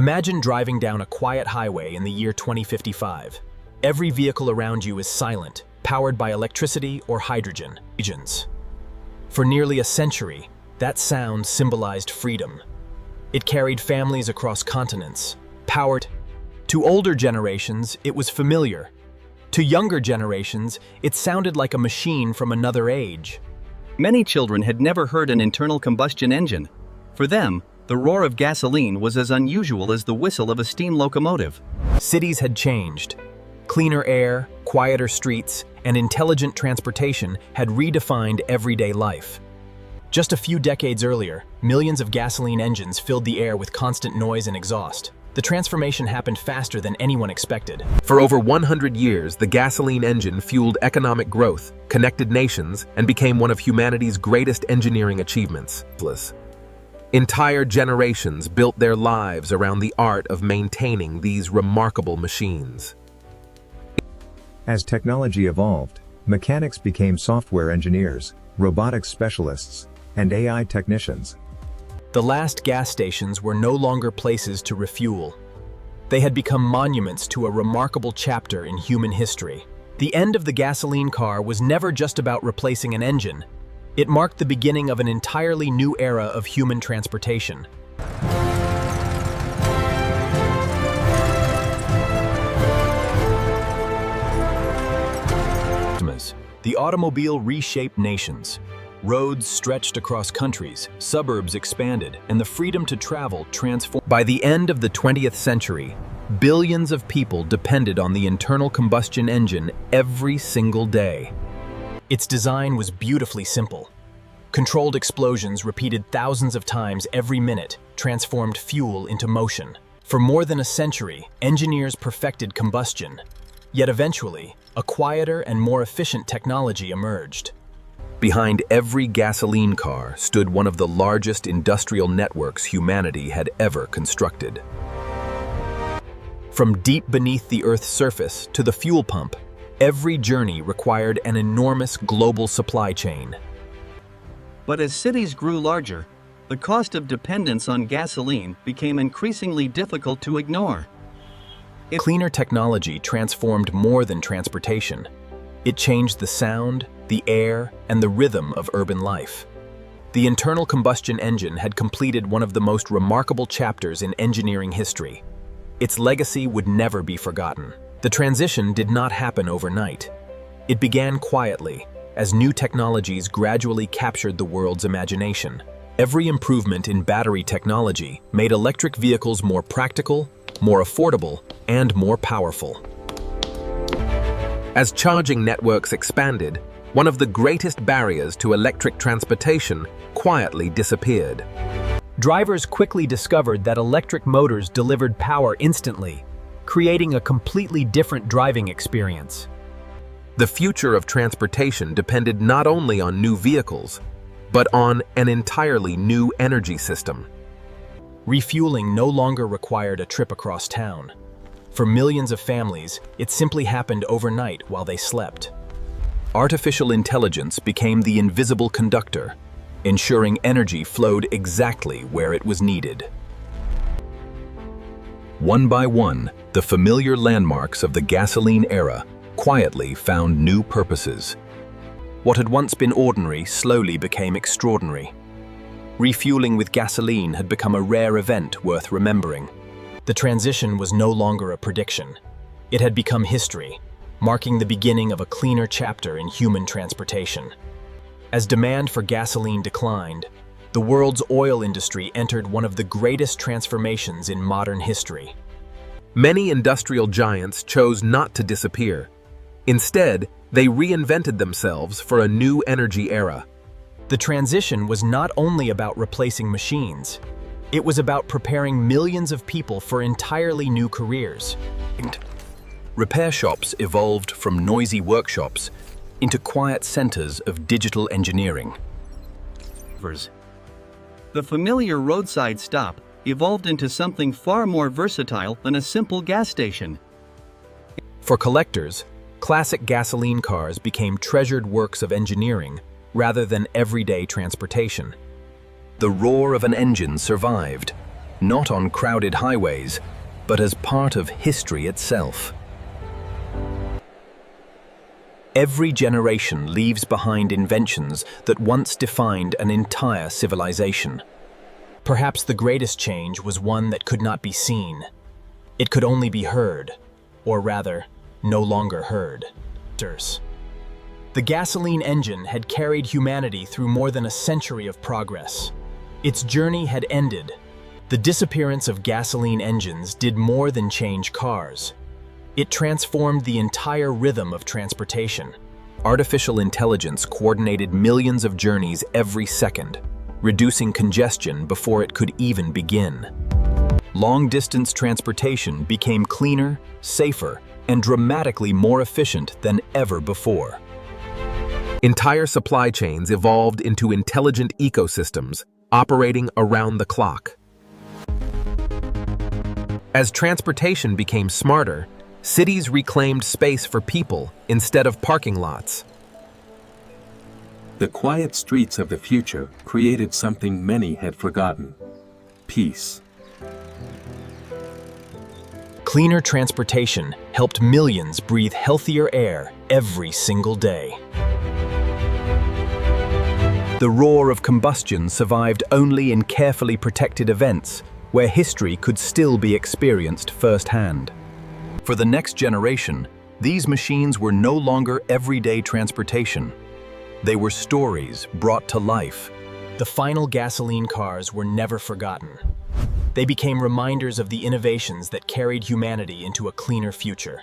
Imagine driving down a quiet highway in the year 2055. Every vehicle around you is silent, powered by electricity or hydrogen. For nearly a century, that sound symbolized freedom. It carried families across continents, powered. To older generations, it was familiar. To younger generations, it sounded like a machine from another age. Many children had never heard an internal combustion engine. For them, the roar of gasoline was as unusual as the whistle of a steam locomotive. Cities had changed. Cleaner air, quieter streets, and intelligent transportation had redefined everyday life. Just a few decades earlier, millions of gasoline engines filled the air with constant noise and exhaust. The transformation happened faster than anyone expected. For over 100 years, the gasoline engine fueled economic growth, connected nations, and became one of humanity's greatest engineering achievements. Entire generations built their lives around the art of maintaining these remarkable machines. As technology evolved, mechanics became software engineers, robotics specialists, and AI technicians. The last gas stations were no longer places to refuel. They had become monuments to a remarkable chapter in human history. The end of the gasoline car was never just about replacing an engine. It marked the beginning of an entirely new era of human transportation. The automobile reshaped nations. Roads stretched across countries, suburbs expanded, and the freedom to travel transformed. By the end of the 20th century, billions of people depended on the internal combustion engine every single day. Its design was beautifully simple. Controlled explosions repeated thousands of times every minute transformed fuel into motion. For more than a century, engineers perfected combustion. Yet eventually, a quieter and more efficient technology emerged. Behind every gasoline car stood one of the largest industrial networks humanity had ever constructed. From deep beneath the Earth's surface to the fuel pump, every journey required an enormous global supply chain. But as cities grew larger, the cost of dependence on gasoline became increasingly difficult to ignore. Cleaner technology transformed more than transportation. It changed the sound, the air, and the rhythm of urban life. The internal combustion engine had completed one of the most remarkable chapters in engineering history. Its legacy would never be forgotten. The transition did not happen overnight. It began quietly, as new technologies gradually captured the world's imagination. Every improvement in battery technology made electric vehicles more practical, more affordable, and more powerful. As charging networks expanded, one of the greatest barriers to electric transportation quietly disappeared. Drivers quickly discovered that electric motors delivered power instantly, creating a completely different driving experience. The future of transportation depended not only on new vehicles, but on an entirely new energy system. Refueling no longer required a trip across town. For millions of families, it simply happened overnight while they slept. Artificial intelligence became the invisible conductor, ensuring energy flowed exactly where it was needed. One by one, the familiar landmarks of the gasoline era quietly found new purposes. What had once been ordinary slowly became extraordinary. Refueling with gasoline had become a rare event worth remembering. The transition was no longer a prediction. It had become history, marking the beginning of a cleaner chapter in human transportation. As demand for gasoline declined, the world's oil industry entered one of the greatest transformations in modern history. Many industrial giants chose not to disappear. Instead, they reinvented themselves for a new energy era. The transition was not only about replacing machines. It was about preparing millions of people for entirely new careers. Repair shops evolved from noisy workshops into quiet centers of digital engineering. The familiar roadside stop evolved into something far more versatile than a simple gas station. For collectors, classic gasoline cars became treasured works of engineering rather than everyday transportation. The roar of an engine survived, not on crowded highways, but as part of history itself. Every generation leaves behind inventions that once defined an entire civilization. Perhaps the greatest change was one that could not be seen. It could only be heard, or rather, no longer heard. The gasoline engine had carried humanity through more than a century of progress. Its journey had ended. The disappearance of gasoline engines did more than change cars. It transformed the entire rhythm of transportation. Artificial intelligence coordinated millions of journeys every second, reducing congestion before it could even begin. Long-distance transportation became cleaner, safer, and dramatically more efficient than ever before. Entire supply chains evolved into intelligent ecosystems, operating around the clock. As transportation became smarter, cities reclaimed space for people instead of parking lots. The quiet streets of the future created something many had forgotten: peace. Cleaner transportation helped millions breathe healthier air every single day. The roar of combustion survived only in carefully protected events where history could still be experienced firsthand. For the next generation, these machines were no longer everyday transportation. They were stories brought to life. The final gasoline cars were never forgotten. They became reminders of the innovations that carried humanity into a cleaner future.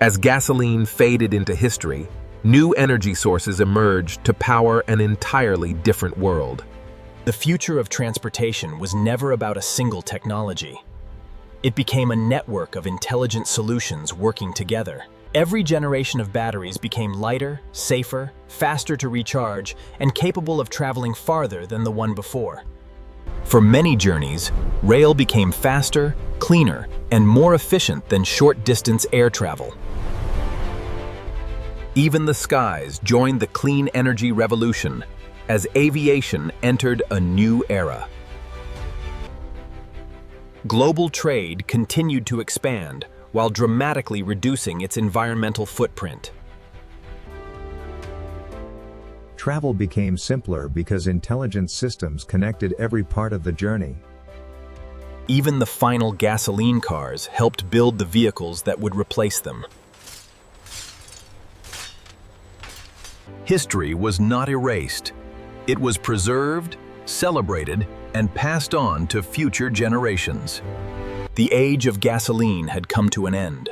As gasoline faded into history, new energy sources emerged to power an entirely different world. The future of transportation was never about a single technology. It became a network of intelligent solutions working together. Every generation of batteries became lighter, safer, faster to recharge, and capable of traveling farther than the one before. For many journeys, rail became faster, cleaner, and more efficient than short-distance air travel. Even the skies joined the clean energy revolution as aviation entered a new era. Global trade continued to expand while dramatically reducing its environmental footprint. Travel became simpler because intelligent systems connected every part of the journey. Even the final gasoline cars helped build the vehicles that would replace them. History was not erased. It was preserved, celebrated, and passed on to future generations. The age of gasoline had come to an end,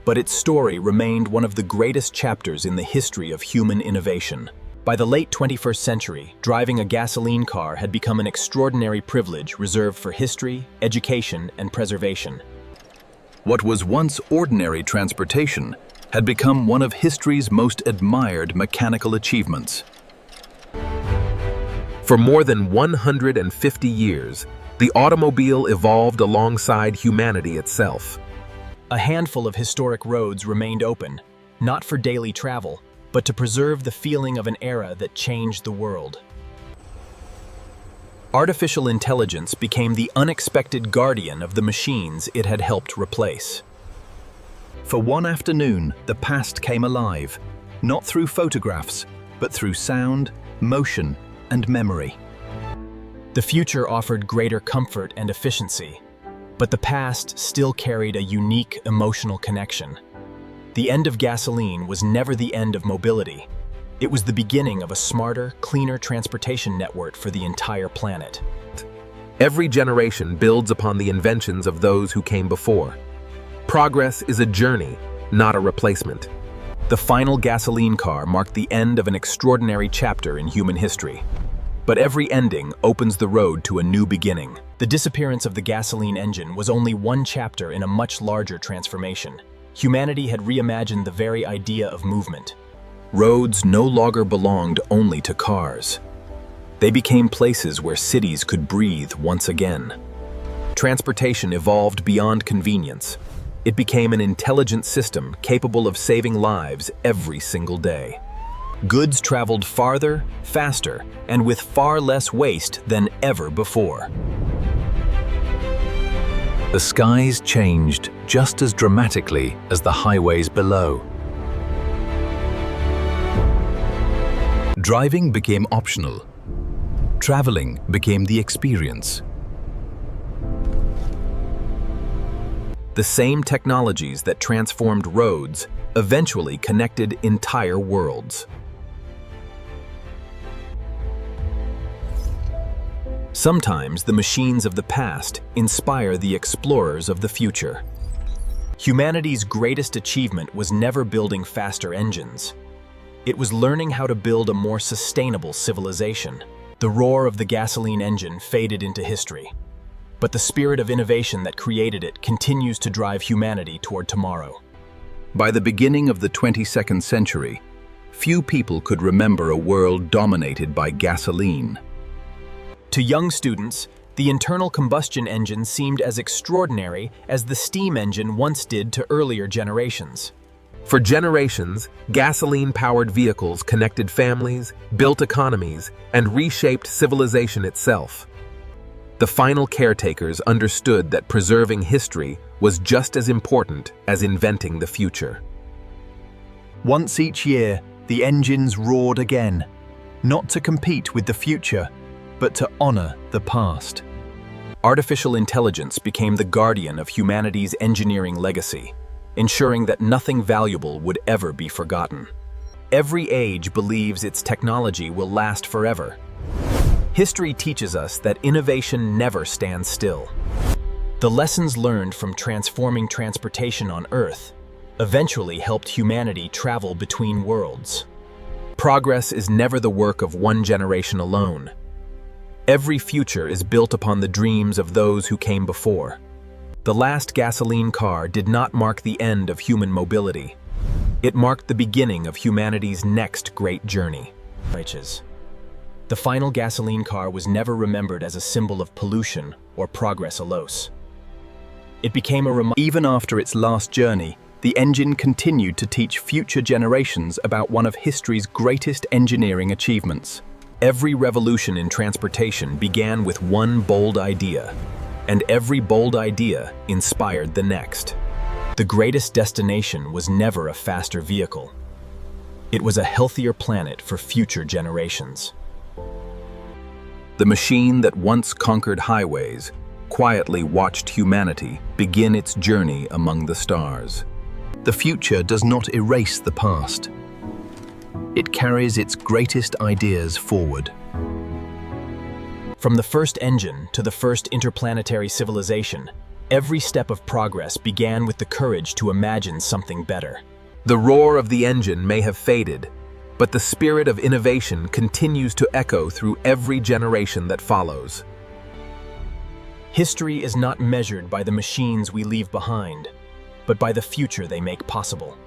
but its story remained one of the greatest chapters in the history of human innovation. By the late 21st century, driving a gasoline car had become an extraordinary privilege reserved for history, education, and preservation. What was once ordinary transportation had become one of history's most admired mechanical achievements. For more than 150 years, the automobile evolved alongside humanity itself. A handful of historic roads remained open, not for daily travel, but to preserve the feeling of an era that changed the world. Artificial intelligence became the unexpected guardian of the machines it had helped replace. For one afternoon, the past came alive, not through photographs, but through sound, motion, and memory. The future offered greater comfort and efficiency, but the past still carried a unique emotional connection. The end of gasoline was never the end of mobility. It was the beginning of a smarter, cleaner transportation network for the entire planet. Every generation builds upon the inventions of those who came before. Progress is a journey, not a replacement. The final gasoline car marked the end of an extraordinary chapter in human history. But every ending opens the road to a new beginning. The disappearance of the gasoline engine was only one chapter in a much larger transformation. Humanity had reimagined the very idea of movement. Roads no longer belonged only to cars. They became places where cities could breathe once again. Transportation evolved beyond convenience. It became an intelligent system capable of saving lives every single day. Goods traveled farther, faster, and with far less waste than ever before. The skies changed just as dramatically as the highways below. Driving became optional. Traveling became the experience. The same technologies that transformed roads eventually connected entire worlds. Sometimes the machines of the past inspire the explorers of the future. Humanity's greatest achievement was never building faster engines. It was learning how to build a more sustainable civilization. The roar of the gasoline engine faded into history, but the spirit of innovation that created it continues to drive humanity toward tomorrow. By the beginning of the 22nd century, few people could remember a world dominated by gasoline. To young students, the internal combustion engine seemed as extraordinary as the steam engine once did to earlier generations. For generations, gasoline-powered vehicles connected families, built economies, and reshaped civilization itself. The final caretakers understood that preserving history was just as important as inventing the future. Once each year, the engines roared again, not to compete with the future, but to honor the past. Artificial intelligence became the guardian of humanity's engineering legacy, ensuring that nothing valuable would ever be forgotten. Every age believes its technology will last forever. History teaches us that innovation never stands still. The lessons learned from transforming transportation on Earth eventually helped humanity travel between worlds. Progress is never the work of one generation alone. Every future is built upon the dreams of those who came before. The last gasoline car did not mark the end of human mobility. It marked the beginning of humanity's next great journey. The final gasoline car was never remembered as a symbol of pollution or progress alone. It became a reminder. Even after its last journey, the engine continued to teach future generations about one of history's greatest engineering achievements. Every revolution in transportation began with one bold idea, and every bold idea inspired the next. The greatest destination was never a faster vehicle. It was a healthier planet for future generations. The machine that once conquered highways quietly watched humanity begin its journey among the stars. The future does not erase the past. It carries its greatest ideas forward. From the first engine to the first interplanetary civilization, every step of progress began with the courage to imagine something better. The roar of the engine may have faded, but the spirit of innovation continues to echo through every generation that follows. History is not measured by the machines we leave behind, but by the future they make possible.